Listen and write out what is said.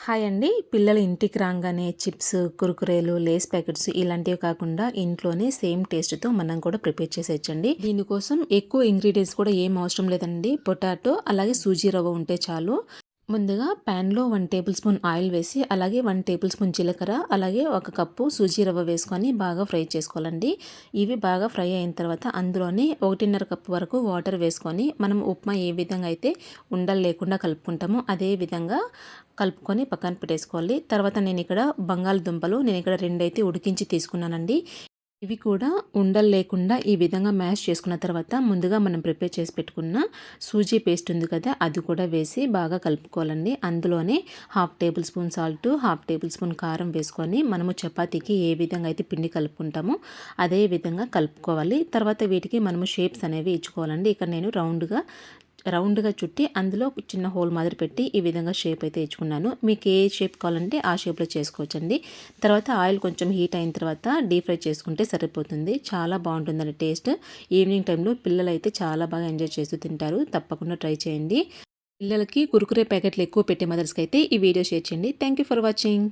Hi అండి. పిల్లలు ఇంటికి రాగానే చిప్స్, కుర్కురేలు, లేస్ ప్యాకెట్స్ ఇలాంటివి కాకుండా ఇంట్లోనే సేమ్ టేస్ట్‌తో మనం కూడా ప్రిపేర్ చేసేయచ్చండి. దీనికోసం ఎక్కువ ఇంగ్రీడియెంట్స్ కూడా ఏం అవసరం లేదండి. పొటాటో అలాగే సూజీ రవ్వ ఉంటే చాలు. ముందుగా ప్యాన్‌లో 1 టేబుల్ స్పూన్ ఆయిల్ వేసి, అలాగే 1 టేబుల్ స్పూన్ జీలకర్ర, అలాగే 1 కప్పు సూజీ రవ్వ వేసుకొని బాగా ఫ్రై చేసుకోవాలండి. ఇవి బాగా ఫ్రై అయిన తర్వాత అందులోనే 1.5 కప్పు వరకు వాటర్ వేసుకొని, మనం ఉప్మా ఏ విధంగా అయితే ఉండలు లేకుండా కలుపుకుంటామో అదే విధంగా కలుపుకొని పక్కన పెట్టేసుకోవాలి. తర్వాత నేను ఇక్కడ 2 అయితే ఉడికించి తీసుకున్నానండి. ఇవి కూడా ఉండలు లేకుండా ఈ విధంగా మ్యాష్ చేసుకున్న తర్వాత ముందుగా మనం ప్రిపేర్ చేసి పెట్టుకున్న సూజీ పేస్ట్ ఉంది కదా, అది కూడా వేసి బాగా కలుపుకోవాలండి. అందులోనే 1/2 table spoon salt, 1/2 table spoon కారం వేసుకొని మనము చపాతీకి ఏ విధంగా అయితే పిండి కలుపుకుంటామో అదే విధంగా కలుపుకోవాలి. తర్వాత వీటికి మనము షేప్స్ అనేవి ఇచ్చుకోవాలండి. ఇక్కడ నేను రౌండ్గా చుట్టి అందులో చిన్న హోల్ మాదిరి పెట్టి ఈ విధంగా షేప్ అయితే ఇచ్చుకున్నాను. మీకు ఏ షేప్ కావాలంటే ఆ షేప్లో చేసుకోవచ్చండి. తర్వాత ఆయిల్ కొంచెం హీట్ అయిన తర్వాత డీప్ ఫ్రై చేసుకుంటే సరిపోతుంది. చాలా బాగుంటుందండి టేస్ట్. ఈవినింగ్ టైంలో పిల్లలు అయితే చాలా బాగా ఎంజాయ్ చేస్తూ తింటారు. తప్పకుండా ట్రై చేయండి. పిల్లలకి కుర్కురే ప్యాకెట్లు ఎక్కువ పెట్టే మదర్స్కి అయితే ఈ వీడియో షేర్ చేయండి. Thank you for watching.